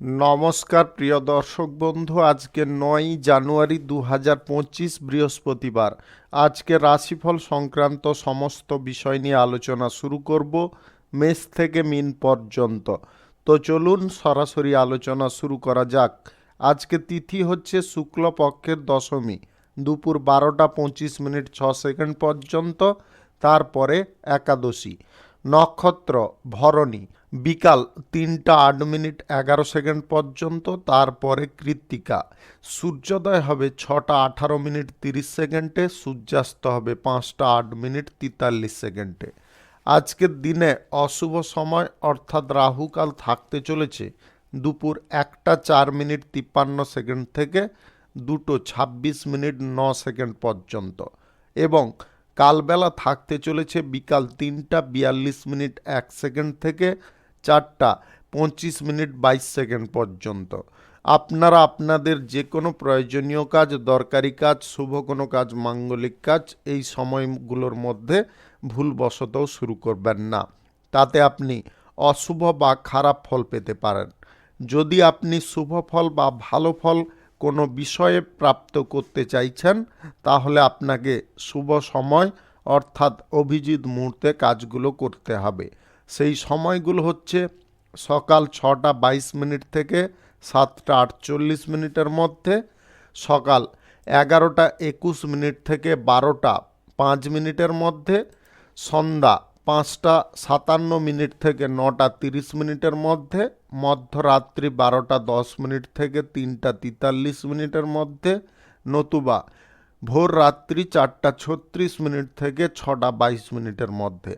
নমস্কার প্রিয় দর্শক বন্ধু, আজকে 9 জানুয়ারি 2025 বৃহস্পতিবার। আজকে রাশিফল সংক্রান্ত সমস্ত বিষয় নিয়ে আলোচনা শুরু করব মেষ থেকে মিন পর্যন্ত। তো চলুন সরাসরি আলোচনা শুরু করা যাক। আজকে তিথি হচ্ছে শুক্লপক্ষের দশমী, দুপুর 12টা 25 মিনিট 6 সেকেন্ড পর্যন্ত। তারপরে একাদশী। নক্ষত্র ভরণী, বিকাল 3টা 8 মিনিট 11 সেকেন্ড পর্যন্ত। তারপরে কৃত্তিকা। সূর্যোদয় হবে 6টা 18 মিনিট 30 সেকেন্ডে, সূর্যাস্ত হবে 5টা 8 মিনিট 43 সেকেন্ডে। আজকের দিনে অশুভ সময় অর্থাৎ রাহুকাল থাকতে চলেছে দুপুর 1টা 4 মিনিট 53 সেকেন্ড থেকে 2টো 26 মিনিট 9 সেকেন্ড পর্যন্ত, এবং কালবেলা থাকতে চলেছে বিকাল 3টা 42 মিনিট 1 সেকেন্ড থেকে 4টা 25 মিনিট 22 সেকেন্ড পর্যন্ত। আপনারা আপনাদের যে কোনো প্রয়োজনীয় কাজ, দরকারি কাজ, শুভ কোনো কাজ, মাঙ্গলিক কাজ এই সময়গুলোর মধ্যে ভুলবশতও শুরু করবেন না, তাতে আপনি অশুভ বা খারাপ ফল পেতে পারেন। যদি আপনি শুভ ফল বা ভালো ফল কোনো বিষয়ে প্রাপ্ত করতে চাইছেন, তাহলে আপনাকে শুভ সময় অর্থাৎ অভিজিৎ মুহূর্তে কাজগুলো করতে হবে। সেই সময়গুলো হচ্ছে সকাল 6টা 22 মিনিট থেকে 7টা 48 মিনিটের মধ্যে, সকাল 11টা 21 মিনিট থেকে 12টা 5 মিনিটের মধ্যে, সন্ধ্যা 5টা 57 মিনিট থেকে 9টা 30 মিনিটের মধ্যে, মধ্যরাত্রি 12টা 10 মিনিট থেকে 3টা 43 মিনিটের মধ্যে, নতুবা ভোর রাত্রি 4টা 36 মিনিট থেকে 6টা 22 মিনিটের মধ্যে।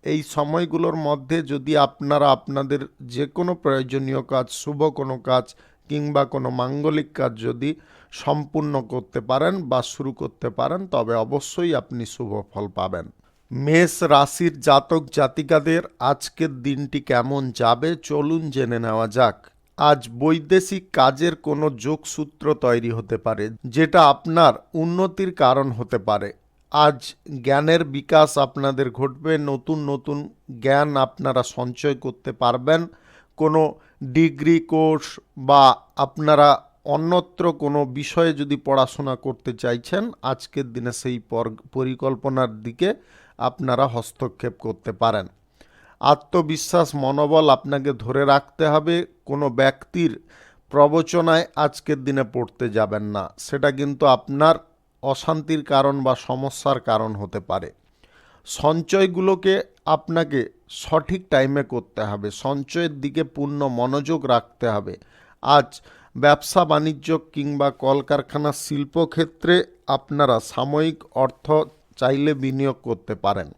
এই সময়গুলোর মধ্যে যদি আপনারা আপনাদের যে কোনো প্রয়োজনীয় কাজ, শুভ কোনো কাজ কিংবা কোনো মাঙ্গলিক কাজ যদি সম্পূর্ণ করতে পারেন বা শুরু করতে পারেন, তবে অবশ্যই আপনি শুভ ফল পাবেন। মেষ রাশির জাতক জাতিকাদের আজকের দিনটি কেমন যাবে চলুন জেনে নেওয়া যাক। আজ বৈদেশিক কাজের কোনো যোগসূত্র তৈরি হতে পারে, যেটা আপনার উন্নতির কারণ হতে পারে। আজ জ্ঞানের বিকাশ আপনাদের ঘটবে, নতুন নতুন জ্ঞান আপনারা সঞ্চয় করতে পারবেন। কোনো ডিগ্রি কোর্স বা আপনারা অন্যত্র কোনো বিষয়ে যদি পড়াশোনা করতে চাইছেন, আজকের দিনে সেই পরিকল্পনার দিকে আপনারা হস্তক্ষেপ করতে পারেন। আত্মবিশ্বাস মনোবল আপনাকে ধরে রাখতে হবে। কোনো ব্যক্তির প্রবচনায় আজকের দিনে পড়তে যাবেন না, সেটা কিন্তু আপনার অশান্তির কারণ বা সমস্যার কারণ হতে পারে। সঞ্চয়গুলোকে আপনাকে সঠিক টাইমে করতে হবে, সঞ্চয়ের দিকে পূর্ণ মনোযোগ রাখতে হবে। আজ ব্যবসা বাণিজ্য কিংবা কলকারখানা শিল্পক্ষেত্রে আপনারা সাময়িক অর্থ চাইলে বিনিয়োগ করতে পারেন,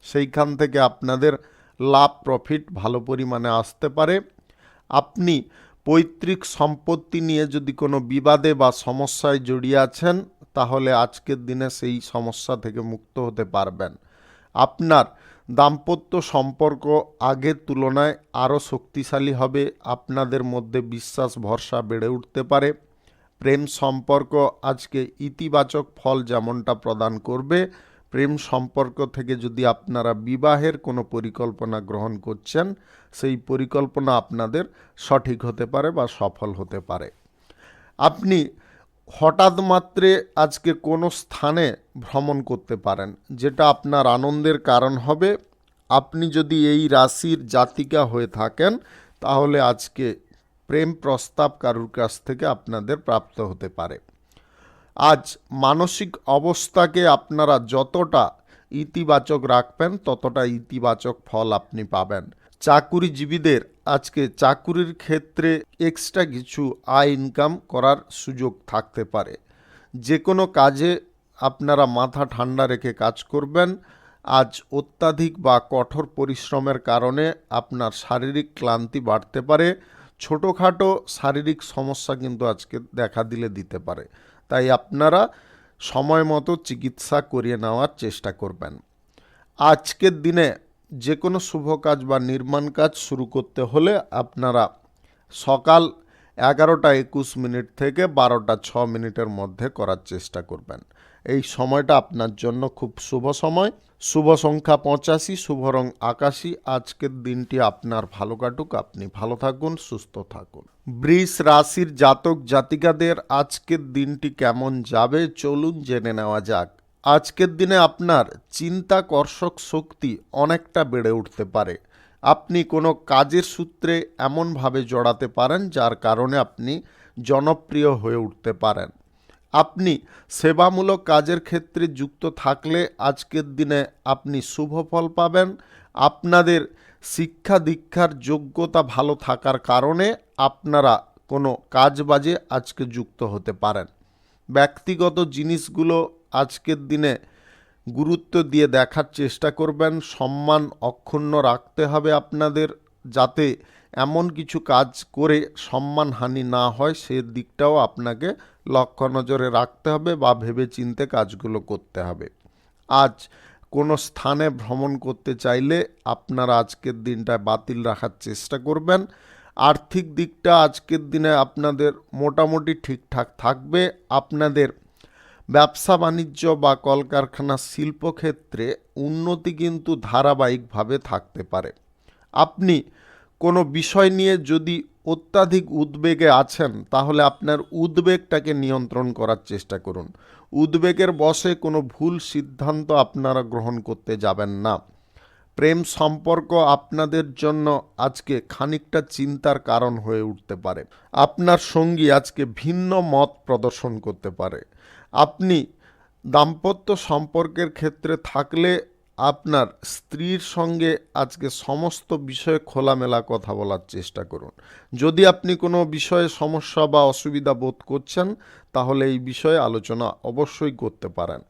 সেইখান থেকে আপনাদের লাভ প্রফিট ভালো পরিমাণে আসতে পারে। আপনি পৈতৃক সম্পত্তি নিয়ে যদি কোনো বিবাদে বা সমস্যায় জড়িয়ে আছেন, তাহলে আজকের দিনে সেই সমস্যা থেকে মুক্ত হতে পারবেন। আপনার দাম্পত্য সম্পর্ক আগের তুলনায় আরও শক্তিশালী হবে, আপনাদের মধ্যে বিশ্বাস ভরসা বেড়ে উঠতে পারে। প্রেম সম্পর্ক আজকে ইতিবাচক ফল যেমনটা প্রদান করবে, প্রেম সম্পর্ক থেকে যদি আপনারা বিবাহের কোনো পরিকল্পনা গ্রহণ করছেন, সেই পরিকল্পনা আপনাদের সঠিক হতে পারে বা সফল হতে পারে। আপনি হঠাৎ মাত্রে আজকে কোনো স্থানে ভ্রমণ করতে পারেন, যেটা আপনার আনন্দের কারণ হবে। আপনি যদি এই রাশির জাতিকা হয়ে থাকেন, তাহলে আজকে প্রেম প্রস্তাব কারুর কাছ থেকে আপনাদের প্রাপ্ত হতে পারে। আজ মানসিক অবস্থাকে আপনারা যতটা ইতিবাচক রাখবেন, ততটা ইতিবাচক ফল আপনি পাবেন। চাকুরিজীবীদের আজকে চাকুরির ক্ষেত্রে এক্সট্রা কিছু আয় ইনকাম করার সুযোগ থাকতে পারে। যে কোনো কাজে আপনারা মাথা ঠান্ডা রেখে কাজ করবেন। আজ অত্যাধিক বা কঠোর পরিশ্রমের কারণে আপনার শারীরিক ক্লান্তি বাড়তে পারে। ছোটোখাটো শারীরিক সমস্যা কিন্তু আজকে দেখা দিতে পারে, তাই আপনারা সময় মতো চিকিৎসা করিয়ে নেওয়ার চেষ্টা করবেন। আজকের দিনে যে কোনো শুভ কাজ বা নির্মাণ কাজ শুরু করতে হলে আপনারা সকাল 11:21 থেকে 12:06 মধ্যে করার চেষ্টা করবেন। এই সময়টা আপনার জন্য খুব শুভ সময়। শুভ সংখ্যা 85, শুভ রং আকাশী। আজকের দিনটি আপনার ভালো কাটুক, আপনি ভালো থাকুন, সুস্থ থাকুন। বৃষ রাশির জাতক জাতিকাদের আজকের দিনটি কেমন যাবে চলুন জেনে নেওয়া যাক। আজকের দিনে আপনার চিন্তাকর্ষক শক্তি অনেকটা বেড়ে উঠতে পারে। আপনি কোনো কাজের সূত্রে এমনভাবে জড়াতে পারেন যার কারণে আপনি জনপ্রিয় হয়ে উঠতে পারেন। আপনি সেবামূলক কাজের ক্ষেত্রে যুক্ত থাকলে আজকের দিনে আপনি শুভ ফল পাবেন। আপনাদের শিক্ষা দীক্ষার যোগ্যতা ভালো থাকার কারণে আপনারা কোনো কাজবাজে আজকে যুক্ত হতে পারেন। ব্যক্তিগত জিনিসগুলো আজকের দিনে গুরুত্ব দিয়ে দেখার চেষ্টা করবেন। সম্মান অক্ষুণ্ণ রাখতে হবে আপনাদের, যাতে এমন কিছু কাজ করে সম্মানহানি না হয় সে দিকটাও আপনাকে লক্ষ্য নজরে রাখতে হবে বা ভেবে চিন্তে কাজগুলো করতে হবে। আজ কোনো স্থানে ভ্রমণ করতে চাইলে আপনারা আজকের দিনটা বাতিল রাখার চেষ্টা করবেন। আর্থিক দিকটা আজকের দিনে আপনাদের মোটামুটি ঠিকঠাক থাকবে। আপনাদের ব্যবসা বাণিজ্য বা কলকারখানা শিল্পক্ষেত্রে উন্নতি কিন্তু ধারাবাহিকভাবে থাকতে পারে। আপনি কোনো বিষয় নিয়ে যদি অত্যাধিক উদ্বেগে আছেন তাহলে আপনার উদ্বেগটাকে নিয়ন্ত্রণ করার চেষ্টা করুন। উদ্বেগের বশে কোনো ভুল সিদ্ধান্ত আপনারা গ্রহণ করতে যাবেন না। প্রেম সম্পর্ক আপনাদের জন্য আজকে খানিকটা চিন্তার কারণ হয়ে উঠতে পারে। আপনার সঙ্গী আজকে ভিন্ন মত প্রদর্শন করতে পারে। আপনি দাম্পত্য সম্পর্কের ক্ষেত্রে থাকলে আপনার স্ত্রীর সঙ্গে আজকে সমস্ত বিষয়ে খোলামেলা কথা বলার চেষ্টা করুন। যদি আপনি কোনো বিষয়ে সমস্যা বা অসুবিধা বোধ করছেন তাহলে এই বিষয়ে আলোচনা অবশ্যই করতে পারেন।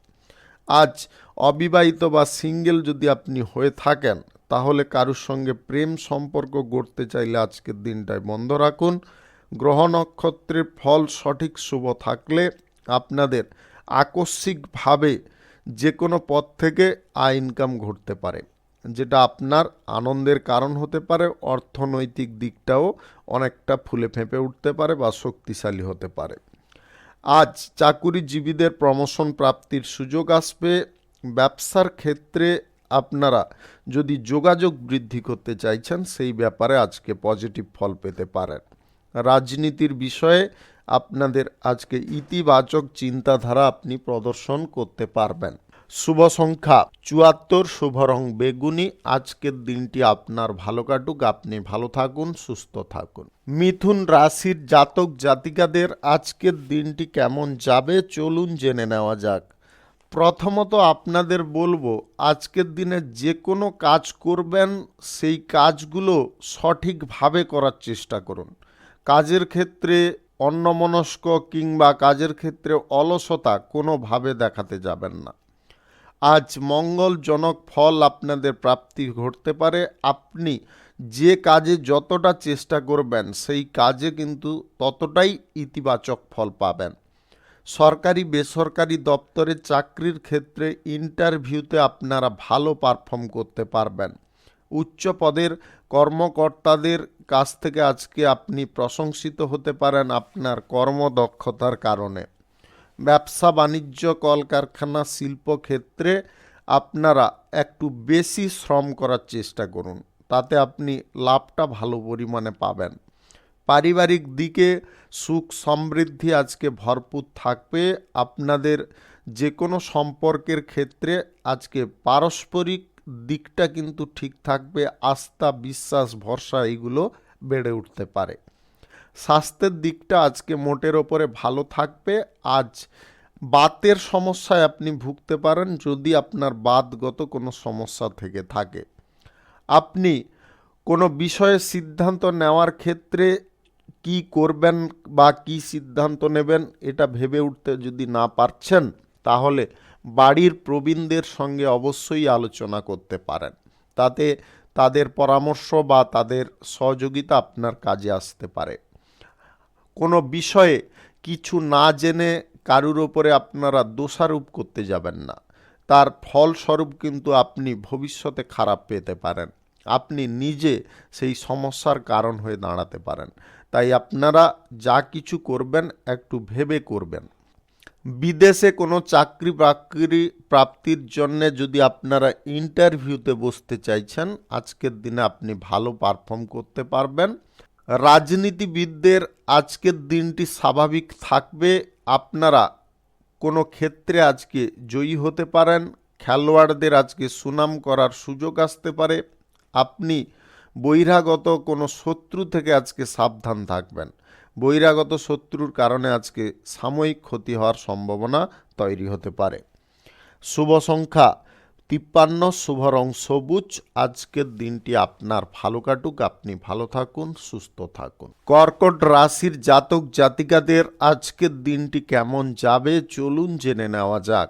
আজ অবিবাহিত বা সিঙ্গেল যদি আপনি হয়ে থাকেন তাহলে কারুর সঙ্গে প্রেম সম্পর্ক গড়তে চাইলে আজকের দিনটায় বন্ধ রাখুন। গ্রহ নক্ষত্রের ফল সঠিক শুভ থাকলে আপনাদের আকস্মিকভাবে যে কোনো পথ থেকে আয় ইনকাম ঘটতে পারে, যেটা আপনার আনন্দের কারণ হতে পারে। অর্থনৈতিক দিকটাও অনেকটা ফুলে ফেঁপে উঠতে পারে বা শক্তিশালী হতে পারে। আজ চাকুরিজীবীদের প্রমোশন প্রাপ্তির সুযোগ আসবে। ব্যবসার ক্ষেত্রে আপনারা যদি যোগাযোগ বৃদ্ধি করতে চাইছেন সেই ব্যাপারে আজকে পজিটিভ ফল পেতে পারেন। রাজনীতির বিষয়ে আপনাদের আজকে ইতিবাচক চিন্তাধারা আপনি প্রদর্শন করতে পারবেন। শুভ সংখ্যা 74, শুভ রং বেগুনি। আজকের দিনটি আপনার ভালো কাটুক, আপনি ভালো থাকুন, সুস্থ থাকুন। মিথুন রাশির জাতক জাতিকাদের আজকের দিনটি কেমন যাবে চলুন জেনে নেওয়া যাক। প্রথমত আপনাদের বলবো আজকের দিনে যে কোনো কাজ করবেন সেই কাজগুলো সঠিকভাবে করার চেষ্টা করুন। কাজের ক্ষেত্রে অন্যমনস্ক কিংবা কাজের ক্ষেত্রে অলসতা কোনোভাবে দেখাতে যাবেন না। আজ মঙ্গলজনক ফল আপনাদের প্রাপ্তি ঘটতে পারে। আপনি যে কাজে যতটা চেষ্টা করবেন সেই কাজে কিন্তু ততটাই ইতিবাচক ফল পাবেন। সরকারি বেসরকারি দপ্তরে চাকরির ক্ষেত্রে ইন্টারভিউতে আপনারা ভালো পারফর্ম করতে পারবেন। উচ্চ পদের কর্মকর্তাদের কাছ থেকে আজকে আপনি প্রশংসিত হতে পারেন আপনার কর্মদক্ষতার কারণে। ব্যবসা বাণিজ্য কলকারখানা শিল্পক্ষেত্রে আপনারা একটু বেশি শ্রম করার চেষ্টা করুন, তাতে আপনি লাভটা ভালো পরিমাণে পাবেন। পারিবারিক দিকে সুখ সমৃদ্ধি আজকে ভরপুর থাকবে। আপনাদের যে কোনো সম্পর্কের ক্ষেত্রে আজকে পারস্পরিক দিকটা কিন্তু ঠিক থাকবে। আস্থা বিশ্বাস ভরসা এগুলো বেড়ে উঠতে পারে। স্বাস্থ্যের দিকটা আজকে মোটের ওপরে ভালো থাকবে। আজ বাতের সমস্যায় আপনি ভুগতে পারেন যদি আপনার বাতগত কোনো সমস্যা থেকে থাকে। আপনি কোনো বিষয়ে সিদ্ধান্ত নেওয়ার ক্ষেত্রে কি করবেন বা কি সিদ্ধান্ত নেবেন এটা ভেবে উঠতে যদি না পারছেন তাহলে বাড়ির প্রবীণদের সঙ্গে অবশ্যই আলোচনা করতে পারেন। তাতে তাদের পরামর্শ বা তাদের সহযোগিতা আপনার কাজে আসতে পারে। কোনো বিষয়ে কিছু না জেনে কারুর ওপরে আপনারা দোষারোপ করতে যাবেন না। তার ফলস্বরূপ কিন্তু আপনি ভবিষ্যতে খারাপ পেতে পারেন। আপনি নিজে সেই সমস্যার কারণ হয়ে দাঁড়াতে পারেন। তাই আপনারা যা কিছু করবেন একটু ভেবে করবেন। বিদেশে কোনো চাকরি বাকরি প্রাপ্তির জন্য যদি আপনারা ইন্টারভিউতে বসতে চাইছেন, আজকের দিনে আপনি ভালো পারফর্ম করতে পারবেন। রাজনীতিবিদদের আজকের দিনটি স্বাভাবিক থাকবে। আপনারা কোনো ক্ষেত্রে আজকে জয়ী হতে পারেন। খেলোয়াড়দের আজকে সুনাম করার সুযোগ আসতে পারে। আপনি বহিরাগত কোনো শত্রু থেকে আজকে সাবধান থাকবেন। বহিরাগত শত্রুর কারণে আজকে সাময়িক ক্ষতি হওয়ার সম্ভাবনা তৈরি হতে পারে। শুভ সংখ্যা 53, শুভ রং সবুজ। আজকের দিনটি আপনার ভালো কাটুক, আপনি ভালো থাকুন, সুস্থ থাকুন। কর্কট রাশির জাতক জাতিকাদের আজকের দিনটি কেমন যাবে চলুন জেনে নেওয়া যাক।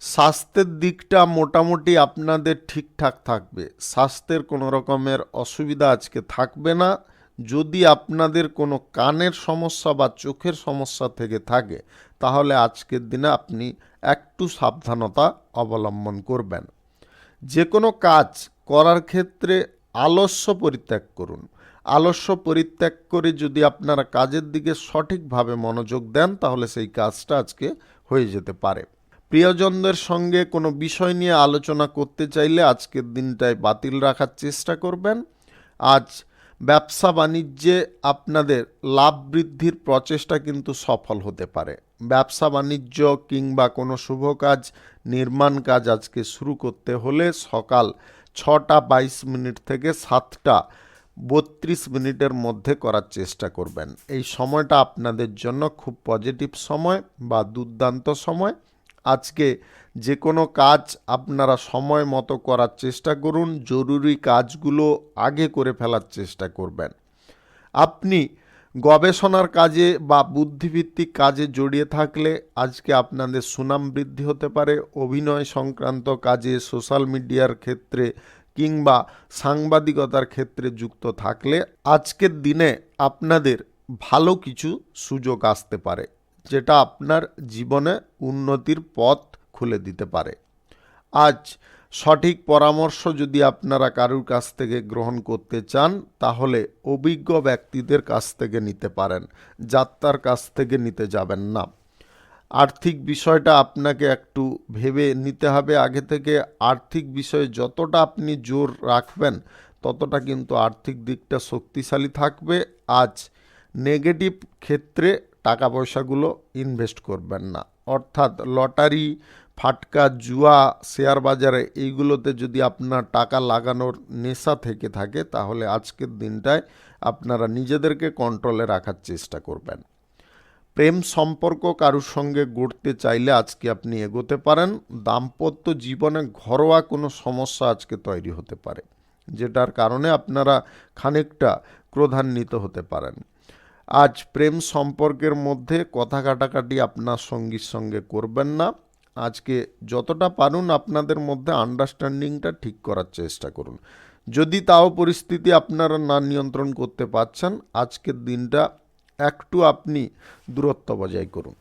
স্বাস্থ্যের দিকটা মোটামুটি আপনাদের ঠিকঠাক থাকবে। স্বাস্থ্যের কোনো রকমের অসুবিধা আজকে থাকবে না। যদি আপনাদের কোনো কানের সমস্যা বা চোখের সমস্যা থেকে থাকে, তাহলে আজকের দিনে আপনি একটু সাবধানতা অবলম্বন করবেন। যে কোনো কাজ করার ক্ষেত্রে আলস্য পরিত্যাগ করুন। আলস্য পরিত্যাগ করে যদি আপনারা কাজের দিকে সঠিকভাবে মনোযোগ দেন, তাহলে সেই কাজটা আজকে হয়ে যেতে পারে। প্রিয়জনদের সঙ্গে কোনো বিষয় নিয়ে আলোচনা করতে চাইলে আজকের দিনটায় বাতিল রাখার চেষ্টা করবেন। আজ ব্যবসা বাণিজ্যে আপনাদের লাভ বৃদ্ধির প্রচেষ্টা কিন্তু সফল হতে পারে। ব্যবসা বাণিজ্য কিংবা কোনো শুভ কাজ, নির্মাণ কাজ আজকে শুরু করতে হলে সকাল 6:22 থেকে 7:32 মধ্যে করার চেষ্টা করবেন। এই সময়টা আপনাদের জন্য খুব পজিটিভ সময় বা দুর্দান্ত সময়। আজকে যে কোনো কাজ আপনারা সময় মতো করার চেষ্টা করুন। জরুরি কাজগুলো আগে করে ফেলার চেষ্টা করবেন। আপনি গবেষণার কাজে বা বুদ্ধিভিত্তিক কাজে জড়িয়ে থাকলে আজকে আপনাদের সুনাম বৃদ্ধি হতে পারে। অভিনয় সংক্রান্ত কাজে, সোশ্যাল মিডিয়ার ক্ষেত্রে কিংবা সাংবাদিকতার ক্ষেত্রে যুক্ত থাকলে আজকের দিনে আপনাদের ভালো কিছু সুযোগ আসতে পারে, যেটা আপনার জীবনে উন্নতির পথ খুলে দিতে পারে। আজ সঠিক পরামর্শ যদি আপনারা কারুর কাছ থেকে গ্রহণ করতে চান, তাহলে অভিজ্ঞ ব্যক্তিদের কাছ থেকে নিতে পারেন, যাত্রার কাছ থেকে নিতে যাবেন না। আর্থিক বিষয়টা আপনাকে একটু ভেবে নিতে হবে আগে থেকে। আর্থিক বিষয়ে যতটা আপনি জোর রাখবেন, ততটা কিন্তু আর্থিক দিকটা শক্তিশালী থাকবে। আজ নেগেটিভ ক্ষেত্রে টাকা পয়সাগুলো ইনভেস্ট করবেন না, অর্থাৎ লটারি, ফাটকা, জুয়া, শেয়ার বাজারে এইগুলোতে যদি আপনার টাকা লাগানোর নেশা থেকে থাকে, তাহলে আজকের দিনটায় আপনারা নিজেদেরকে কন্ট্রোলে রাখার চেষ্টা করবেন। প্রেম সম্পর্ক কারুর সঙ্গে গড়তে চাইলে আজকে আপনি এগোতে পারেন। দাম্পত্য জীবনে ঘরোয়া কোনো সমস্যা আজকে তৈরি হতে পারে, যেটার কারণে আপনারা খানিকটা ক্রোধান্বিত হতে পারেন। আজ প্রেম সম্পর্কের মধ্যে কথা কাটাকাটি আপনার সঙ্গীর সঙ্গে করবেন না। আজকে যতটা পারুন আপনাদের মধ্যে আন্ডারস্ট্যান্ডিংটা ঠিক করার চেষ্টা করুন। যদি তাও পরিস্থিতি আপনারা না নিয়ন্ত্রণ করতে পারছেন, আজকের দিনটা একটু আপনি দূরত্ব বজায় করুন।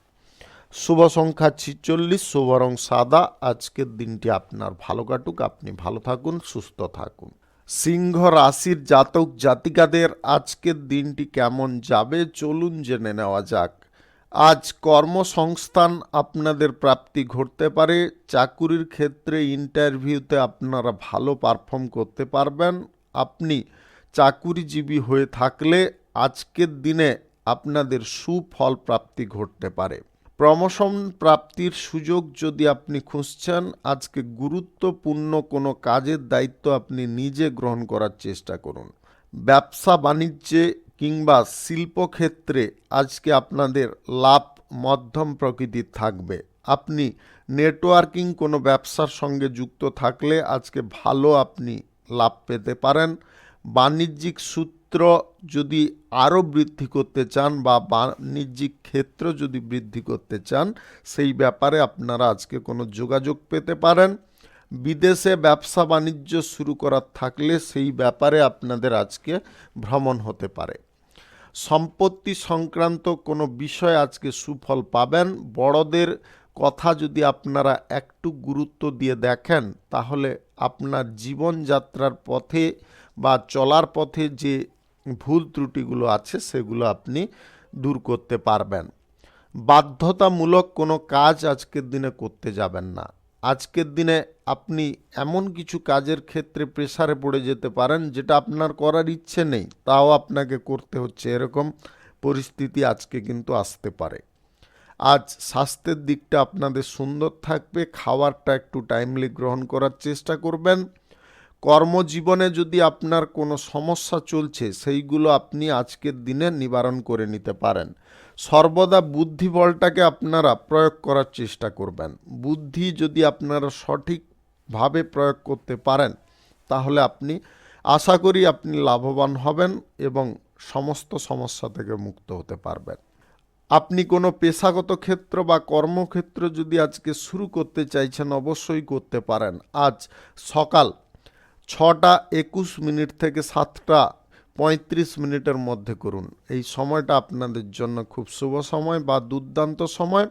শুভ সংখ্যা 46, শুভ রং সাদা। আজকের দিনটি আপনার ভালো কাটুক, আপনি ভালো থাকুন, সুস্থ থাকুন। সিংহ রাশির জাতক জাতিকাদের আজকের দিনটি কেমন যাবে চলুন জেনে নেওয়া যাক। আজ কর্মসংস্থান আপনাদের প্রাপ্তি ঘটতে পারে। চাকুরির ক্ষেত্রে ইন্টারভিউতে আপনারা ভালো পারফর্ম করতে পারবেন। আপনি চাকুরিজীবী হয়ে থাকলে আজকের দিনে আপনাদের সুফল প্রাপ্তি ঘটতে পারে। প্রমোশন প্রাপ্তির সুযোগ যদি আপনি খুঁজছেন, আজকে গুরুত্বপূর্ণ কোনো কাজের দায়িত্ব আপনি নিজে গ্রহণ করার চেষ্টা করুন। ব্যবসা বাণিজ্যে কিংবা শিল্পক্ষেত্রে আজকে আপনাদের লাভ মধ্যম প্রকৃতির থাকবে। আপনি নেটওয়ার্কিং কোনো ব্যবসার সঙ্গে যুক্ত থাকলে আজকে ভালো আপনি লাভ পেতে পারেন। বাণিজ্যিক সূত্র যদি আরও বৃদ্ধি করতে চান বা বাণিজ্যিক ক্ষেত্র যদি বৃদ্ধি করতে চান, সেই ব্যাপারে আপনারা আজকে কোনো যোগাযোগ পেতে পারেন। বিদেশে ব্যবসা বাণিজ্য শুরু করার থাকলে সেই ব্যাপারে আপনাদের আজকে ভ্রমণ হতে পারে। সম্পত্তি সংক্রান্ত কোনো বিষয় আজকে সুফল পাবেন। বড়দের কথা যদি আপনারা একটু গুরুত্ব দিয়ে দেখেন, তাহলে আপনার জীবনযাত্রার পথে বা চলার পথে যে ভুল ত্রুটিগুলো আছে সেগুলো আপনি দূর করতে পারবেন। বাধ্যতামূলক কোনো কাজ আজকের দিনে করতে যাবেন না। আজকের দিনে আপনি এমন কিছু কাজের ক্ষেত্রে প্রেসারে পড়ে যেতে পারেন যেটা আপনার করার ইচ্ছে নেই, তাও আপনাকে করতে হচ্ছে, এরকম পরিস্থিতি আজকে কিন্তু আসতে পারে। আজ স্বাস্থ্যের দিকটা আপনাদের সুন্দর থাকবে, খাবারটা একটু টাইমলি গ্রহণ করার চেষ্টা করবেন। কর্মজীবনে যদি আপনার কোনো সমস্যা চলছে সেইগুলো আপনি আজকের দিনে নিবারণ করে নিতে পারেন। সর্বদা বুদ্ধিবলটাকে আপনারা প্রয়োগ করার চেষ্টা করবেন। বুদ্ধি যদি আপনারা সঠিকভাবে প্রয়োগ করতে পারেন তাহলে আপনি আশা করি আপনি লাভবান হবেন এবং সমস্ত সমস্যা থেকে মুক্ত হতে পারবেন। আপনি কোনো পেশাগত ক্ষেত্র বা কর্মক্ষেত্র যদি আজকে শুরু করতে চাইছেন অবশ্যই করতে পারেন। আজ সকাল 6:21 থেকে 7:35 মধ্যে করুন। এই সময়টা আপনাদের জন্য খুব শুভ সময় বা দুর্দান্ত সময়।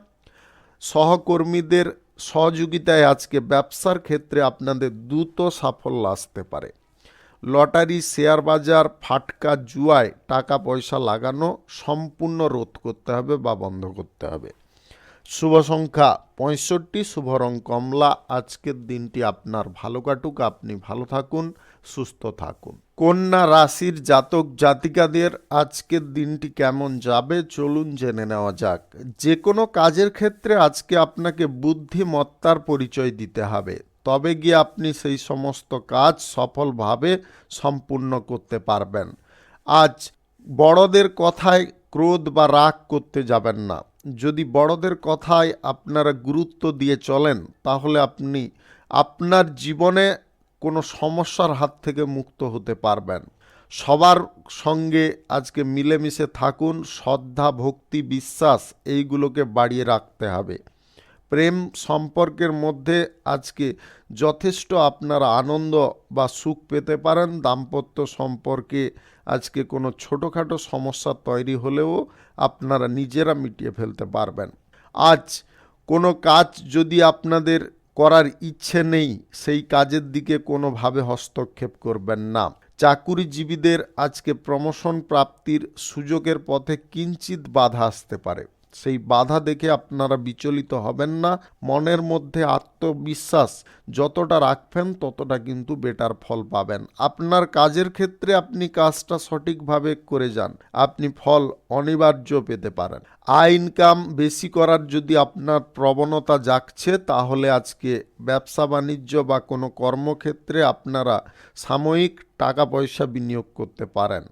সহকর্মীদের সহযোগিতায় আজকে ব্যবসার ক্ষেত্রে আপনাদের দ্রুত সাফল্য আসতে পারে। লটারি, শেয়ার বাজার, ফাটকা, জুয়ায় টাকা পয়সা লাগানো সম্পূর্ণ রোধ করতে হবে বা বন্ধ করতে হবে। শুভ সংখ্যা 65, শুভ রং কমলা। আজকের দিনটি আপনার ভালো কাটুক, আপনি ভালো থাকুন, সুস্থ থাকুন। কন্যা রাশির জাতক জাতিকাদের আজকের দিনটি কেমন যাবে চলুন জেনে নেওয়া যাক। যে কোনো কাজের ক্ষেত্রে আজকে আপনাকে বুদ্ধিমত্তার পরিচয় দিতে হবে, তবে গিয়ে আপনি সেই সমস্ত কাজ সফলভাবে সম্পূর্ণ করতে পারবেন। আজ বড়দের কথায় ক্রোধ বা রাগ করতে যাবেন না। যদি বড়দের কথায় আপনারা গুরুত্ব দিয়ে চলেন তাহলে আপনি আপনার জীবনে কোনো সমস্যার হাত থেকে মুক্ত হতে পারবেন। সবার সঙ্গে আজকে মিলেমিশে থাকুন, শ্রদ্ধা, ভক্তি, বিশ্বাস এইগুলোকে বাড়িয়ে রাখতে হবে। প্রেম সম্পর্কের মধ্যে আজকে যথেষ্ট আপনারা আনন্দ বা সুখ পেতে পারেন। দাম্পত্য সম্পর্কে আজকে কোনো ছোটোখাটো সমস্যা তৈরি হলেও আপনারা নিজেরা মিটিয়ে ফেলতে পারবেন। আজ কোনো কাজ যদি আপনাদের করার ইচ্ছে নেই সেই কাজের দিকে কোনোভাবে হস্তক্ষেপ করবেন না। চাকুরিজীবীদের আজকে প্রমোশন প্রাপ্তির সুযোগের পথে কিঞ্চিত বাধা আসতে পারে, সেই বাধা দেখে আপনারা বিচলিত হবেন না। মনের মধ্যে আত্মবিশ্বাস যতটা রাখবেন ততটা কিন্তু বেটার ফল পাবেন। আপনার কাজের ক্ষেত্রে আপনি কাজটা সঠিকভাবে করে যান, আপনি ফল অনিবার্য পেতে পারেন। আয় ইনকাম বেশি করার যদি আপনার প্রবণতা জাগছে তাহলে আজকে ব্যবসা বাণিজ্য বা কোনো কর্মক্ষেত্রে আপনারা সাময়িক টাকা পয়সা বিনিয়োগ করতে পারেন।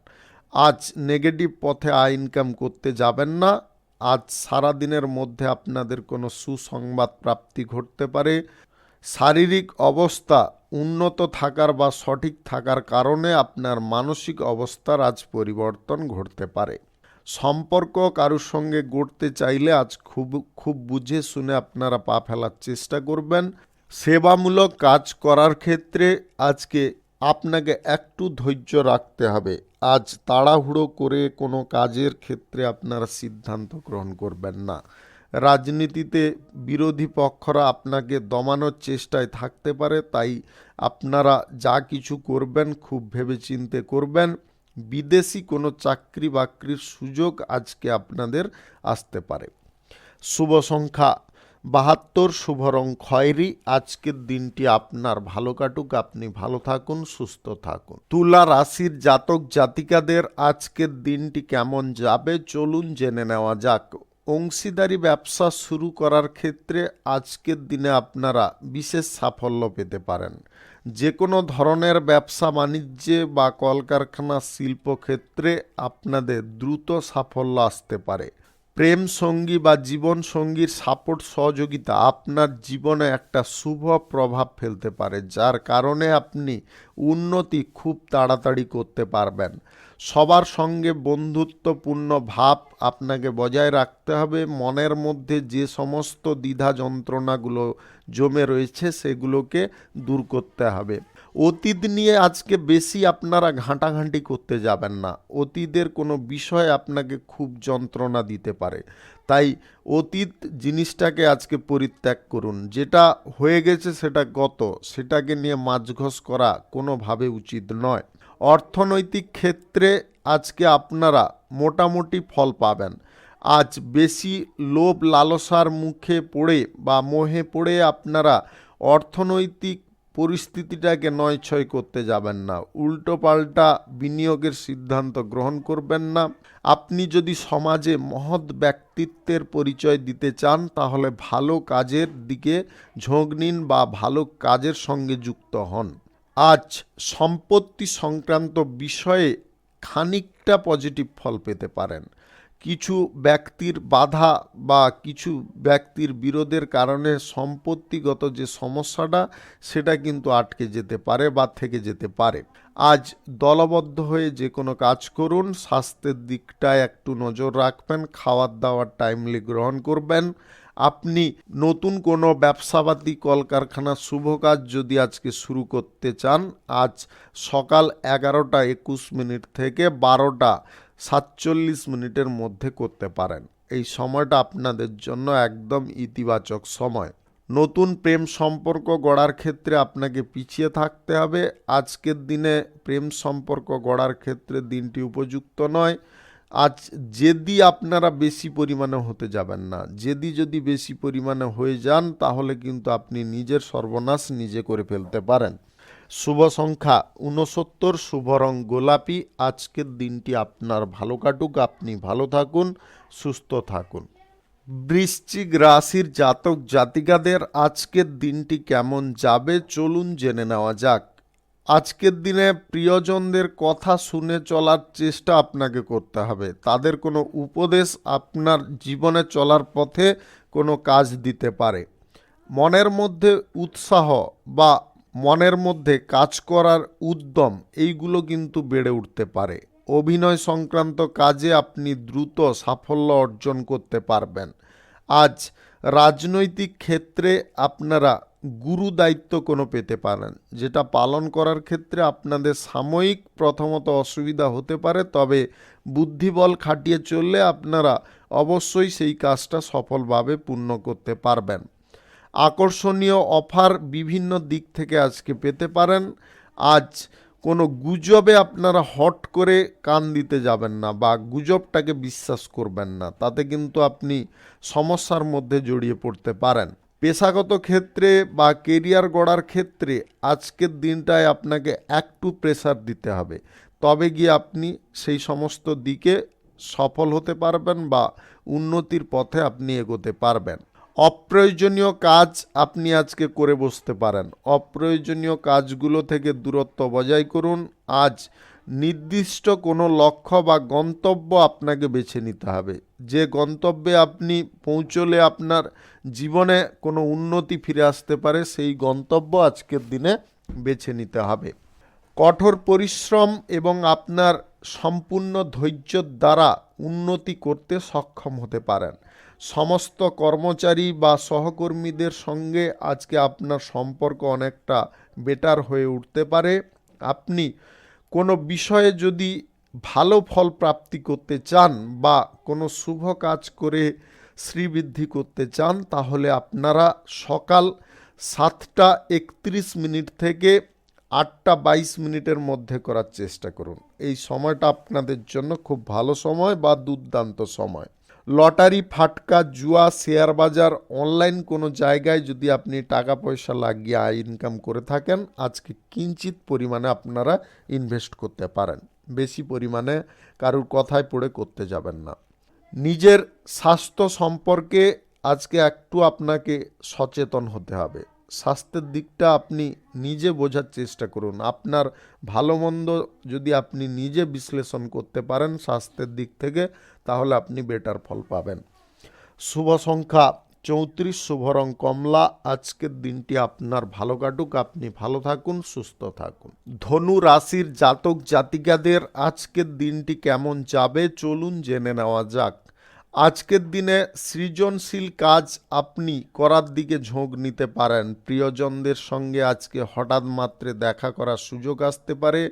আজ নেগেটিভ পথে আয় ইনকাম করতে যাবেন না। আজ সারা দিনের মধ্যে আপনাদের কোনো সুসংবাদ প্রাপ্তি ঘটতে পারে। শারীরিক অবস্থা উন্নত থাকার বা সঠিক থাকার কারণে আপনার মানসিক অবস্থার আজ পরিবর্তন ঘটতে পারে। সম্পর্ক কারোর সঙ্গে গড়তে চাইলে আজ খুব বুঝে শুনে আপনারা পা ফেলার চেষ্টা করবেন। সেবামূলক কাজ করার ক্ষেত্রে আজকে আপনাকে একটু ধৈর্য রাখতে হবে। আজ তাড়াহুড়ো করে কোনো কাজের ক্ষেত্রে আপনারা সিদ্ধান্ত গ্রহণ করবেন না। রাজনীতিতে বিরোধী পক্ষরা আপনাকে দমানোর চেষ্টায় থাকতে পারে, তাই আপনারা যা কিছু করবেন খুব ভেবেচিন্তে করবেন। বিদেশি কোনো চাকরি বাকরির সুযোগ আজকে আপনাদের আসতে পারে। শুভ সংখ্যা 72, শুভ রং খয়েরি। আজকের দিনটি আপনার ভালো কাটুক, আপনি ভালো থাকুন, সুস্থ থাকুন। তুলা রাশির জাতক জাতিকাদের আজকের দিনটি কেমন যাবে চলুন জেনে নেওয়া যাক। অংশীদারি ব্যবসা শুরু করার ক্ষেত্রে আজকের দিনে আপনারা বিশেষ সাফল্য পেতে পারেন। যে কোনো ধরনের ব্যবসা বাণিজ্যে বা কলকারখানা শিল্পক্ষেত্রে আপনাদের দ্রুত সাফল্য আসতে পারে। প্রেম সঙ্গী বা জীবন সঙ্গীর সাপোর্ট সহযোগিতা আপনার জীবনে একটা শুভ প্রভাব ফেলতে পারে, যার কারণে আপনি উন্নতি খুব তাড়াতাড়ি করতে পারবেন। সবার সঙ্গে বন্ধুত্বপূর্ণ ভাব আপনাকে বজায় রাখতে হবে। মনের মধ্যে যে সমস্ত দ্বিধা যন্ত্রণাগুলো জমে রয়েছে সেগুলোকে দূর করতে হবে। অতীত নিয়ে আজকে বেশি আপনারা ঘাঁটাঘাঁটি করতে যাবেন না। অতীতের কোনো বিষয় আপনাকে খুব যন্ত্রণা দিতে পারে, তাই অতীত জিনিসটাকে আজকে পরিত্যাগ করুন। যেটা হয়ে গেছে সেটা গত, সেটাকে নিয়ে মাঝঘষ করা কোনোভাবে উচিত নয়। অর্থনৈতিক ক্ষেত্রে আজকে আপনারা মোটামুটি ফল পাবেন। আজ বেশি লোভ লালসার মুখে পড়ে বা মোহে পড়ে আপনারা অর্থনৈতিক পরিস্থিতিটাকে নয়ছয় করতে যাবেন না, উল্টো পাল্টা বিনিয়োগের সিদ্ধান্ত গ্রহণ করবেন না। আপনি যদি সমাজে মহৎ ব্যক্তিত্বের পরিচয় দিতে চান তাহলে ভালো কাজের দিকে ঝোঁক নিন বা ভালো কাজের সঙ্গে যুক্ত হন। আজ সম্পত্তি সংক্রান্ত বিষয়ে খানিকটা পজিটিভ ফল পেতে পারেন। কিছু ব্যক্তির বাধা বা কিছু ব্যক্তির বিরোধের কারণে সম্পত্তিগত যে সমস্যাটা সেটা কিন্তু আটকে যেতে পারে বা থেকে যেতে পারে। আজ দলবদ্ধ হয়ে যে কোনো কাজ করুন, স্বাস্থ্যের দিকটায় একটু নজর রাখবেন, খাওয়ার দাওয়ার টাইমলি গ্রহণ করবেন। আপনি নতুন কোনো ব্যবসাপাতি কলকারখানার শুভ কাজ যদি আজকে শুরু করতে চান, আজ সকাল 11:21 থেকে 12:47 মধ্যে করতে পারেন। এই সময়টা আপনাদের জন্য একদম ইতিবাচক সময়। নতুন প্রেম সম্পর্ক গড়ার ক্ষেত্রে আপনাকে পিছিয়ে থাকতে হবে। আজকের দিনে প্রেম সম্পর্ক গড়ার ক্ষেত্রে দিনটি উপযুক্ত নয়। আজ জেদি আপনারা বেশি পরিমাণে হতে যাবেন না। যদি বেশি পরিমাণে হয়ে যান তাহলে কিন্তু আপনি নিজের সর্বনাশ নিজে করে ফেলতে পারেন। শুভ সংখ্যা 69, শুভ রং গোলাপি। আজকের দিনটি আপনার ভালো কাটুক, আপনি ভালো থাকুন, সুস্থ থাকুন। বৃশ্চিক রাশির জাতক জাতিকাদের আজকের দিনটি কেমন যাবে চলুন জেনে নেওয়া যাক। আজকের দিনে প্রিয়জনদের কথা শুনে চলার চেষ্টা আপনাকে করতে হবে। তাদের কোনো উপদেশ আপনার জীবনে চলার পথে কোনো কাজ দিতে পারে। মনের মধ্যে উৎসাহ বা মনের মধ্যে কাজ করার উদ্যম এইগুলো কিন্তু বেড়ে উঠতে পারে। অভিনয় সংক্রান্ত কাজে আপনি দ্রুত সাফল্য অর্জন করতে পারবেন। আজ রাজনৈতিক ক্ষেত্রে আপনারা গুরু দায়িত্ব কোনো পেতে পারেন, যেটা পালন করার ক্ষেত্রে আপনাদের সাময়িক প্রথমত অসুবিধা হতে পারে, তবে বুদ্ধিবল খাটিয়ে চললে আপনারা অবশ্যই সেই কাজটা সফলভাবে পূর্ণ করতে পারবেন। আকর্ষণীয় অফার বিভিন্ন দিক থেকে আজকে পেতে পারেন। আজ কোনো গুজবে আপনারা হট করে কান দিতে যাবেন না বা গুজবটাকে বিশ্বাস করবেন না, তাতে কিন্তু আপনি সমস্যার মধ্যে জড়িয়ে পড়তে পারেন। পেশাগত ক্ষেত্রে বা কেরিয়ার গড়ার ক্ষেত্রে আজকের দিনটায় আপনাকে একটু প্রেসার দিতে হবে, তবে গিয়ে আপনি সেই সমস্ত দিকে সফল হতে পারবেন বা উন্নতির পথে আপনি এগোতে পারবেন। অপ্রয়োজনীয় কাজ আপনি আজকে করে বসতে পারেন। অপ্রয়োজনীয় কাজগুলো থেকে দূরত্ব বজায় করুন। আজ নির্দিষ্ট কোনো লক্ষ্য বা গন্তব্য আপনাকে বেছে নিতে হবে, যে গন্তব্যে আপনি পৌঁছলে আপনার জীবনে কোনো উন্নতি ফিরে আসতে পারে, সেই গন্তব্য আজকের দিনে বেছে নিতে হবে। কঠোর পরিশ্রম এবং আপনার সম্পূর্ণ ধৈর্যের দ্বারা উন্নতি করতে সক্ষম হতে পারেন। সমস্ত কর্মচারী বা সহকর্মীদের সঙ্গে আজকে আপনার সম্পর্ক অনেকটা বেটার হয়ে উঠতে পারে। আপনি কোনো বিষয়ে যদি ভালো ফল প্রাপ্তি করতে চান বা কোনো শুভ কাজ করে শ্রীবৃদ্ধি করতে চান তাহলে আপনারা সকাল 7:31 থেকে 8:22 মধ্যে করার চেষ্টা করুন। এই সময়টা আপনাদের জন্য খুব ভালো সময় বা দুর্দান্ত সময়। লটারি, ফাটকা, জুয়া, শেয়ার বাজার, অনলাইন কোনো জায়গায় যদি আপনি টাকা পয়সা লাগিয়ে আয় ইনকাম করে থাকেন, আজকে কিঞ্চিত পরিমাণে আপনারা ইনভেস্ট করতে পারেন। বেশি পরিমাণে কারুর কথায় পড়ে করতে যাবেন না। নিজের স্বাস্থ্য সম্পর্কে আজকে একটু আপনাকে সচেতন হতে হবে। স্বাস্থ্যের দিকটা আপনি নিজে বোঝার চেষ্টা করুন। আপনার ভালো মন্দ যদি আপনি নিজে বিশ্লেষণ করতে পারেন স্বাস্থ্যের দিক থেকে, তাহলে আপনি বেটার ফল পাবেন। শুভ সংখ্যা 34, শুভ রং কমলা। আজকের দিনটি আপনার ভালো কাটুক, আপনি ভালো থাকুন, সুস্থ থাকুন। ধনু রাশির জাতক জাতিকাদের আজকের দিনটি কেমন যাবে চলুন জেনে নেওয়া যাক। আজকের দিনে সৃজনশীল কাজ আপনি করার দিকে ঝোঁক নিতে পারেন। প্রিয়জনদের সঙ্গে আজকে হঠাৎ মাত্রে দেখা করার সুযোগ আসতে পারে।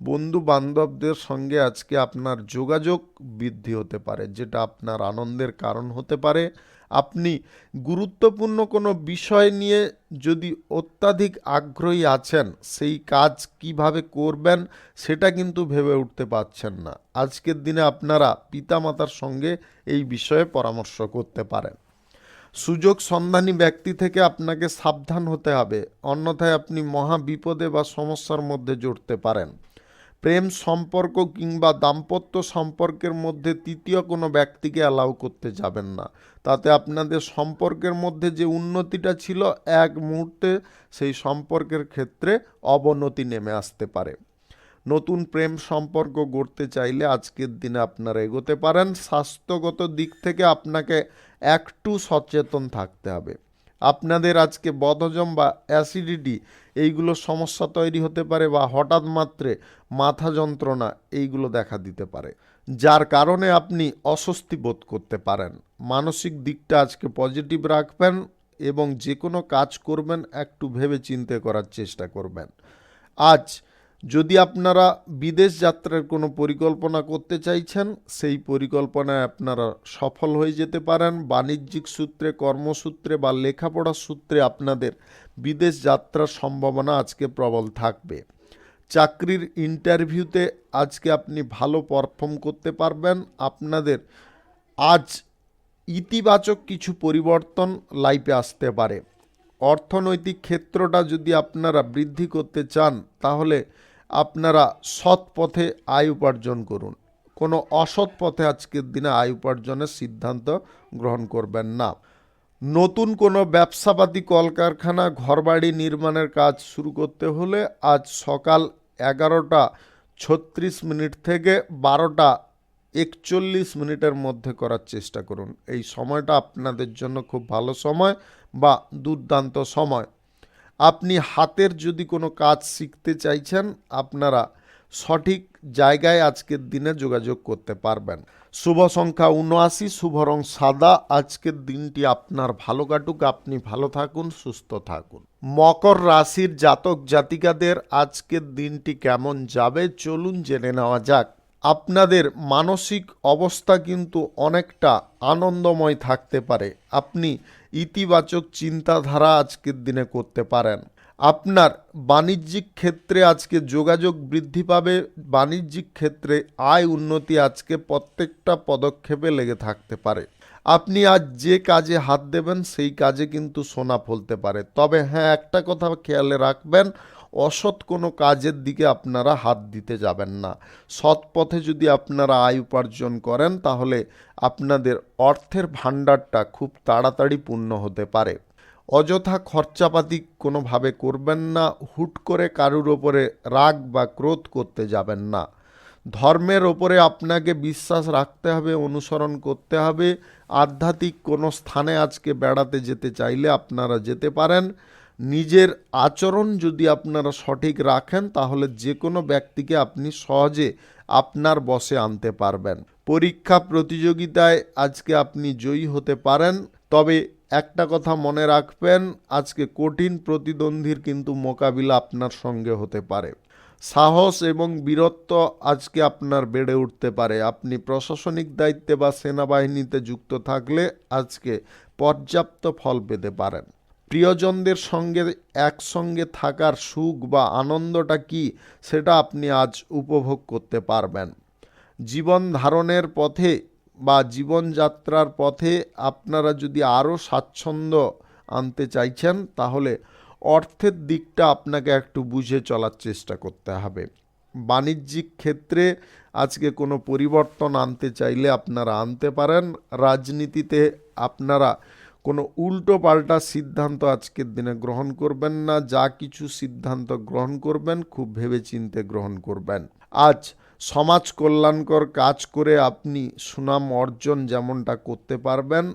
বন্ধু বান্ধবদের সঙ্গে আজকে আপনার যোগাযোগ বৃদ্ধি হতে পারে, যেটা আপনার আনন্দের কারণ হতে পারে। আপনি গুরুত্বপূর্ণ কোনো বিষয় নিয়ে যদি অত্যাধিক আগ্রহী আছেন, সেই কাজ কিভাবে করবেন সেটা কিন্তু ভেবে উঠতে পারছেন না। আজকের দিনে আপনারা পিতামাতার সঙ্গে এই বিষয়ে পরামর্শ করতে পারেন। সুযোগ সন্ধানী ব্যক্তি থেকে আপনাকে সাবধান হতে হবে, অন্যথায় আপনি মহা বিপদে বা সমস্যার মধ্যে জড়তে পারেন। প্রেম সম্পর্ক কিংবা দাম্পত্য সম্পর্কের মধ্যে তৃতীয় কোনো ব্যক্তিকে অ্যালাউ করতে যাবেন না, তাতে আপনাদের সম্পর্কের মধ্যে যে উন্নতিটা ছিল এক মুহূর্তে সেই সম্পর্কের ক্ষেত্রে অবনতি নেমে আসতে পারে। নতুন প্রেম সম্পর্ক গড়তে চাইলে আজকের দিনে আপনারা এগোতে পারেন। স্বাস্থ্যগত দিক থেকে আপনাকে একটু সচেতন থাকতে হবে। আপনাদের আজকে বদহজম বা অ্যাসিডিটি এইগুলো সমস্যা তৈরি হতে পারে, বা হঠাৎ মাত্রে মাথা যন্ত্রণা এইগুলো দেখা দিতে পারে, যার কারণে আপনি অস্বস্তি বোধ করতে পারেন। মানসিক দিকটা আজকে পজিটিভ রাখবেন এবং যে কোনো কাজ করবেন একটু ভেবে চিন্তে করার চেষ্টা করবেন। আজ যদি আপনারা বিদেশ যাত্রার কোনো পরিকল্পনা করতে চাইছেন, সেই পরিকল্পনায় আপনারা সফল হয়ে যেতে পারেন। বাণিজ্যিক সূত্রে, কর্মসূত্রে বা লেখাপড়ার সূত্রে আপনাদের বিদেশ যাত্রার সম্ভাবনা আজকে প্রবল থাকবে। চাকরির ইন্টারভিউতে আজকে আপনি ভালো পারফর্ম করতে পারবেন। আপনাদের আজ ইতিবাচক কিছু পরিবর্তন লাইফে আসতে পারে। অর্থনৈতিক ক্ষেত্রটা যদি আপনারা বৃদ্ধি করতে চান, তাহলে আপনারা সৎ পথে আয় উপার্জন করুন। কোনো অসৎ পথে আজকের দিনে আয় উপার্জনের সিদ্ধান্ত গ্রহণ করবেন না। নতুন কোনো ব্যবসাপাতি, কলকারখানা, ঘরবাড়ি নির্মাণের কাজ শুরু করতে হলে আজ সকাল 11:36 থেকে 12:41 মধ্যে করার চেষ্টা করুন। এই সময়টা আপনাদের জন্য খুব ভালো সময় বা দুর্দান্ত সময়। আপনি হাতের যদি কোনো কাজ শিখতে চাইছেন, আপনারা সঠিক জায়গায় আজকের দিনে যোগাযোগ করতে পারবেন। শুভ সংখ্যা 79, শুভ রং সাদা। আজকের দিনটি আপনার ভালো কাটুক, আপনি ভালো থাকুন, সুস্থ থাকুন। মকর রাশির জাতক জাতিকাদের আজকের দিনটি কেমন যাবে চলুন জেনে নেওয়া যাক। আপনাদের মানসিক অবস্থা কিন্তু অনেকটা আনন্দময় থাকতে পারে। আপনি ইতিবাচক চিন্তাধারা আজকের দিনে করতে পারেন। আপনার বাণিজ্যিক ক্ষেত্রে আজকে যোগাযোগ বৃদ্ধি পাবে। বাণিজ্যিক ক্ষেত্রে আয় উন্নতি আজকে প্রত্যেকটা পদক্ষেপে লেগে থাকতে পারে। আপনি আজ যে কাজে হাত দেবেন সেই কাজে কিন্তু সোনা ফলতে পারে। তবে হ্যাঁ, একটা কথা খেয়ালে রাখবেন, অসৎ কোনো কাজের দিকে আপনারা হাত দিতে যাবেন না। সৎ পথে যদি আপনারা আয় উপার্জন করেন, তাহলে আপনাদের অর্থের ভাণ্ডারটা খুব তাড়াতাড়ি পূর্ণ হতে পারে। অযথা খরচাপাতি কোনোভাবে করবেন না। হুট করে কারুর ওপরে রাগ বা ক্রোধ করতে যাবেন না। ধর্মের ওপরে আপনাকে বিশ্বাস রাখতে হবে, অনুসরণ করতে হবে। আধ্যাত্মিক কোনো স্থানে আজকে বেড়াতে যেতে চাইলে আপনারা যেতে পারেন। নিজের আচরণ যদি আপনারা সঠিক রাখেন, তাহলে যে কোনো ব্যক্তিকে আপনি সহজে আপনার বশে আনতে পারবেন। পরীক্ষা প্রতিযোগিতায় আজকে আপনি জয়ী হতে পারেন। তবে একটা কথা মনে রাখবেন, আজকে কঠিন প্রতিদ্বন্দ্বীর কিন্তু মোকাবিলা আপনার সঙ্গে হতে পারে। সাহস এবং বীরত্ব আজকে আপনার বেড়ে উঠতে পারে। আপনি প্রশাসনিক দায়িত্বে বা সেনাবাহিনীতে যুক্ত থাকলে আজকে পর্যাপ্ত ফল পেতে পারেন। প্রিয়জনদের সঙ্গে একসঙ্গে থাকার সুখ বা আনন্দটা কি, সেটা আপনি আজ উপভোগ করতে পারবেন। জীবন ধারণের পথে বা জীবনযাত্রার পথে আপনারা যদি আরও স্বাচ্ছন্দ্য আনতে চাইছেন, তাহলে অর্থের দিকটা আপনাকে একটু বুঝে চলার চেষ্টা করতে হবে। বাণিজ্যিক ক্ষেত্রে আজকে কোনো পরিবর্তন আনতে চাইলে আপনারা আনতে পারেন। রাজনীতিতে আপনারা কোনো উল্টো পাল্টা সিদ্ধান্ত আজকের দিনে গ্রহণ করবেন না। যা কিছু সিদ্ধান্ত গ্রহণ করবেন খুব ভেবেচিন্তে গ্রহণ করবেন। আজ সমাজ কল্যাণকর কাজ করে আপনি সুনাম অর্জন যেমনটা করতে পারবেন,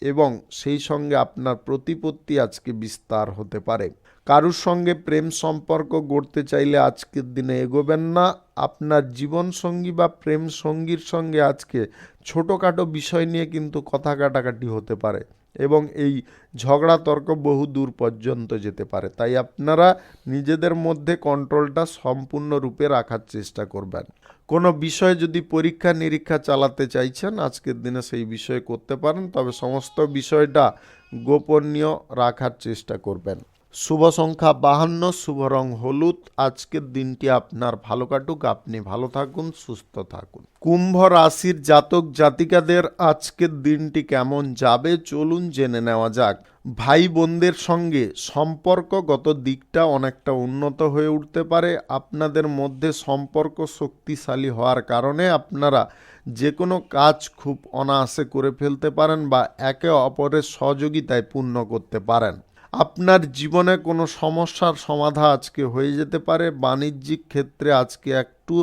এবং সেই সঙ্গে আপনার প্রতিপত্তি আজকে বিস্তার হতে পারে। কারুর সঙ্গে প্রেম সম্পর্ক গড়তে চাইলে আজকের দিনে এগোবেন না। আপনার জীবনসঙ্গী বা প্রেম সঙ্গীর সঙ্গে আজকে ছোটোখাটো বিষয় নিয়ে কিন্তু কথা কাটাকাটি হতে পারে। এবং এই ঝগড়া তর্ক বহু দূর পর্যন্ত যেতে পারে। তাই আপনারা নিজেদের মধ্যে কন্ট্রোলটা সম্পূর্ণরূপে রাখার চেষ্টা করবেন। কোনো বিষয়ে যদি পরীক্ষা নিরীক্ষা চালাতে চাইছেন আজকের দিনে সেই বিষয়ে করতে পারেন, তবে সমস্ত বিষয়টা গোপনীয় রাখার চেষ্টা করবেন। শুভ সংখ্যা 52, শুভ রং হলুদ। আজকের দিনটি আপনার ভালো কাটুক, আপনি ভালো থাকুন, সুস্থ থাকুন। কুম্ভ রাশির জাতক জাতিকাদের আজকের দিনটি কেমন যাবে চলুন জেনে নেওয়া যাক। ভাই বোনদের সঙ্গে সম্পর্কগত দিকটা অনেকটা উন্নত হয়ে উঠতে পারে। আপনাদের মধ্যে সম্পর্ক শক্তিশালী হওয়ার কারণে আপনারা যে কোনো কাজ খুব অনায়াসে করে ফেলতে পারেন বা একে অপরের সহযোগিতায় পূর্ণ করতে পারেন। আপনার জীবনে কোনো সমস্যার সমাধান আজকে হয়ে যেতে পারে। বাণিজ্যিক ক্ষেত্রে আজকে একটু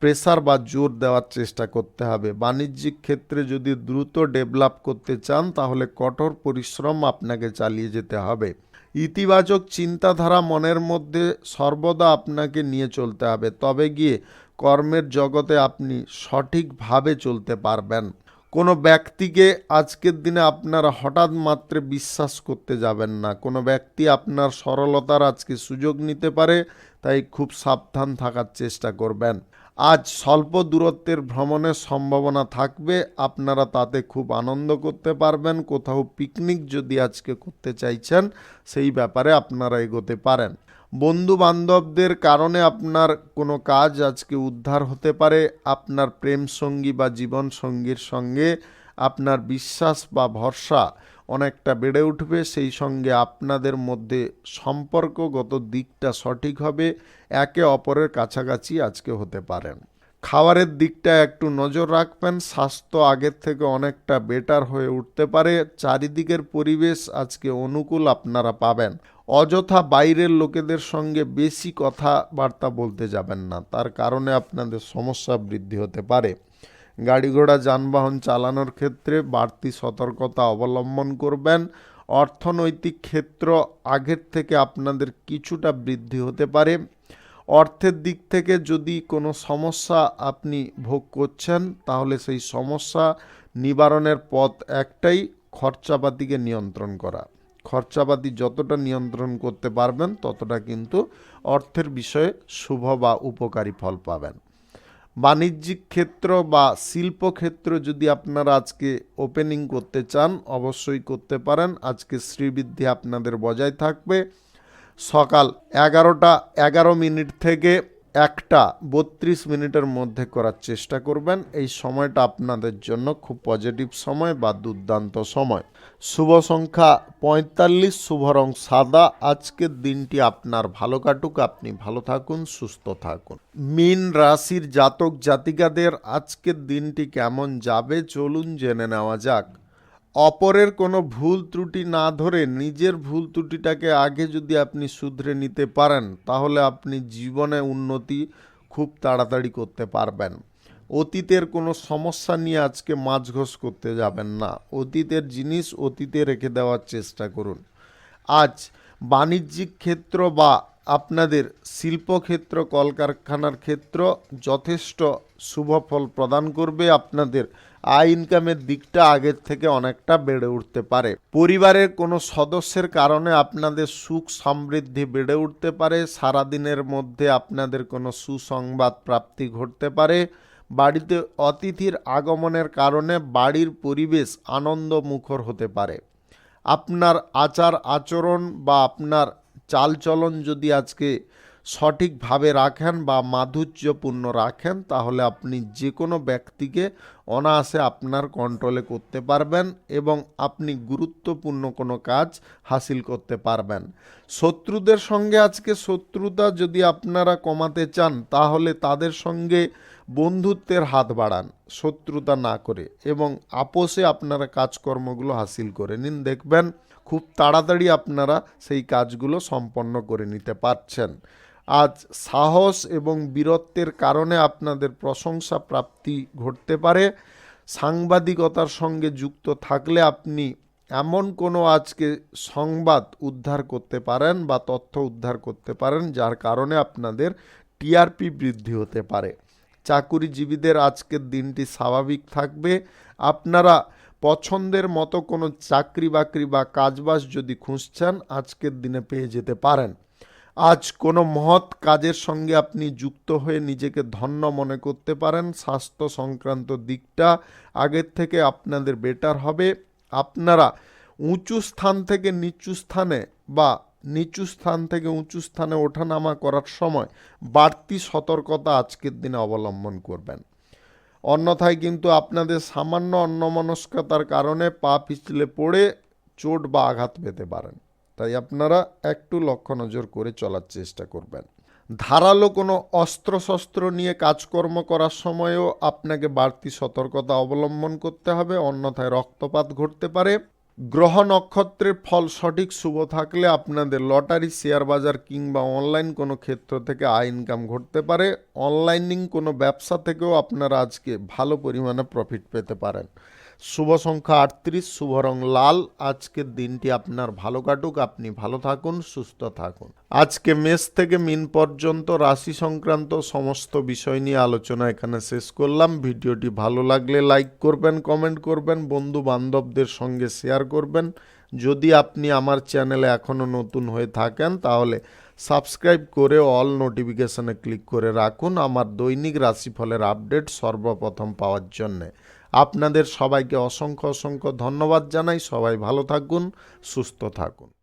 প্রেসার বা জোর দেওয়ার চেষ্টা করতে হবে। বাণিজ্যিক ক্ষেত্রে যদি দ্রুত ডেভেলপ করতে চান তাহলে কঠোর পরিশ্রম আপনাকে চালিয়ে যেতে হবে। ইতিবাচক চিন্তাধারা মনের মধ্যে সর্বদা আপনাকে নিয়ে চলতে হবে, তবে গিয়ে কর্মের জগতে আপনি সঠিকভাবে চলতে পারবেন। কোনো ব্যক্তিকে আজকের দিনে আপনারা হঠাৎ মাত্রে বিশ্বাস করতে যাবেন না। কোনো ব্যক্তি আপনার সরলতার আজকে সুযোগ নিতে পারে, তাই খুব সাবধান থাকার চেষ্টা করবেন। আজ স্বল্প দূরত্বের ভ্রমণের সম্ভাবনা থাকবে, আপনারা তাতে খুব আনন্দ করতে পারবেন। কোথাও পিকনিক যদি আজকে করতে চাইছেন সেই ব্যাপারে আপনারা এগোতে পারেন। বন্ধু বান্ধবদের কারণে আপনার কোনো কাজ আজকে উদ্ধার হতে পারে। আপনার প্রেম সঙ্গী বা জীবন সঙ্গীর সঙ্গে আপনার বিশ্বাস বা ভরসা অনেকটা বেড়ে উঠবে। সেই সঙ্গে আপনাদের মধ্যে সম্পর্কগত দিকটা সঠিক হবে, একে অপরের কাছাকাছি আজকে হতে পারেন। খাবারের দিকটা একটু নজর রাখবেন, স্বাস্থ্য আগের থেকে অনেকটা বেটার হয়ে উঠতে পারে। চারিদিকের পরিবেশ আজকে অনুকূল আপনারা পাবেন। অযথা বাইরের লোকেদের সঙ্গে বেশি কথাবার্তা বলতে যাবেন না, তার কারণে আপনাদের সমস্যা বৃদ্ধি হতে পারে। গাড়ি ঘোড়া যানবাহন চালানোর ক্ষেত্রে বাড়তি সতর্কতা অবলম্বন করবেন। অর্থনৈতিক ক্ষেত্র আগের থেকে আপনাদের কিছুটা বৃদ্ধি হতে পারে। অর্থের দিক থেকে যদি কোনো সমস্যা আপনি ভোগ করছেন তাহলে সেই সমস্যা নিবারণের পথ একটাই, খরচাপাতিকে নিয়ন্ত্রণ করা। খরচাপাতি যতটা নিয়ন্ত্রণ করতে পারবেন ততটা কিন্তু অর্থের বিষয়ে শুভ বা উপকারী ফল পাবেন। বাণিজ্যিক ক্ষেত্র বা শিল্পক্ষেত্র যদি আপনারা আজকে ওপেনিং করতে চান অবশ্যই করতে পারেন। আজকে শ্রীবৃদ্ধি আপনাদের বজায় থাকবে। সকাল 11:11 থেকে 1:32 মধ্যে করার চেষ্টা করবেন। এই সময়টা আপনাদের জন্য খুব পজিটিভ সময় বা দুর্দান্ত সময়। শুভ সংখ্যা 45, শুভ রং সাদা। আজকের দিনটি আপনার ভালো কাটুক, আপনি ভালো থাকুন, সুস্থ থাকুন। মীন রাশির জাতক জাতিকাদের আজকের দিনটি কেমন যাবে চলুন জেনে নেওয়া যাক। অপরের কোনো ভুল ত্রুটি না ধরে নিজের ভুল ত্রুটিটাকে আগে যদি আপনি শুধরে নিতে পারেন তাহলে আপনি জীবনে উন্নতি খুব তাড়াতাড়ি করতে পারবেন। অতীতের কোনো সমস্যা নিয়ে আজকে মাঝঘোষ করতে যাবেন না। অতীতের জিনিস অতীতে রেখে দেওয়ার চেষ্টা করুন। আজ বাণিজ্যিক ক্ষেত্র বা আপনাদের শিল্পক্ষেত্র কলকারখানার ক্ষেত্র যথেষ্ট শুভ ফল প্রদান করবে। আপনাদের আয় ইনকামের দিকটা আগের থেকে অনেকটা বেড়ে উঠতে পারে। পরিবারের কোনো সদস্যের কারণে আপনাদের সুখ সমৃদ্ধি বেড়ে উঠতে পারে। সারাদিনের মধ্যে আপনাদের কোনো সুসংবাদ প্রাপ্তি ঘটতে পারে। বাড়িতে অতিথির আগমনের কারণে বাড়ির পরিবেশ আনন্দমুখর হতে পারে। আপনার আচার আচরণ বা আপনার চালচলন যদি আজকে সঠিকভাবে রাখেন বা মাধুর্যপূর্ণ রাখেন তাহলে আপনি যে কোনো ব্যক্তিকে অনায়াসে আপনার কন্ট্রোলে করতে পারবেন এবং আপনি গুরুত্বপূর্ণ কোনো কাজ হাসিল করতে পারবেন। শত্রুদের সঙ্গে আজকে শত্রুতা যদি আপনারা কমাতে চান তাহলে তাদের সঙ্গে বন্ধুত্বের হাত বাড়ান, শত্রুতা না করে, এবং আপোষে আপনারা কাজকর্মগুলো হাসিল করে নিন। দেখবেন খুব তাড়াতাড়ি আপনারা সেই কাজগুলো সম্পন্ন করে নিতে পারছেন। আজ সাহস এবং বীরত্বের কারণে আপনাদের প্রশংসা প্রাপ্তি ঘটতে পারে। সাংবাদিকতার সঙ্গে যুক্ত থাকলে আপনি এমন কোনো আজকে সংবাদ উদ্ধার করতে পারেন বা তথ্য উদ্ধার করতে পারেন যার কারণে আপনাদের টিআরপি বৃদ্ধি হতে পারে। চাকুরিজীবীদের আজকের দিনটি স্বাভাবিক থাকবে। আপনারা পছন্দের মতো কোনো চাকরি বাকরি বা কাজবাজ যদি খুঁজছেন আজকের দিনে পেয়ে যেতে পারেন। আজ কোনো মহৎ কাজের সঙ্গে আপনি যুক্ত হয়ে নিজেকে ধন্য মনে করতে পারেন। স্বাস্থ্য সংক্রান্ত দিকটা আগের থেকে আপনাদের বেটার হবে। আপনারা উঁচু স্থান থেকে নিচু স্থানে বা নিচু স্থান থেকে উঁচু স্থানে ওঠানামা করার সময় বাড়তি সতর্কতা আজকের দিনে অবলম্বন করবেন। অন্যথায় কিন্তু আপনাদের সামান্য অন্যমনস্কতার কারণে পা পিছলে পড়ে চোট বা আঘাত পেতে পারেন। তাই আপনারা একটু লক্ষ্য নজর করে চলার চেষ্টা করবেন। ধারালো কোনো অস্ত্রশস্ত্র নিয়ে কাজকর্ম করার সময়ও আপনাকে বাড়তি সতর্কতা অবলম্বন করতে হবে, অন্যথায় রক্তপাত ঘটতে পারে। গ্রহ নক্ষত্রের ফল সঠিক শুভ থাকলে আপনাদের লটারি, শেয়ার বাজার কিংবা অনলাইন কোনো ক্ষেত্র থেকে আয় ইনকাম ঘটতে পারে। অনলাইনিং কোনো ব্যবসা থেকেও আপনারা আজকে ভালো পরিমাণে প্রফিট পেতে পারেন। শুভ সংখ্যা 38, শুভ রং লাল। আজকের দিনটি আপনার ভালো কাটুক, আপনি ভালো থাকুন, সুস্থ থাকুন। আজকে মেষ থেকে মিন পর্যন্ত রাশি সংক্রান্ত সমস্ত বিষয় নিয়ে আলোচনা এখানে শেষ করলাম। ভিডিওটি ভালো লাগলে লাইক করবেন, কমেন্ট করবেন, বন্ধু বান্ধবদের সঙ্গে শেয়ার করবেন। যদি আপনি আমার চ্যানেলে এখনও নতুন হয়ে থাকেন তাহলে সাবস্ক্রাইব করে অল নোটিফিকেশনে ক্লিক করে রাখুন আমার দৈনিক রাশিফলের আপডেট সর্বপ্রথম পাওয়ার জন্যে। আপনাদের সবাইকে অসংখ্য অসংখ্য ধন্যবাদ জানাই। সবাই ভালো থাকুন, সুস্থ থাকুন।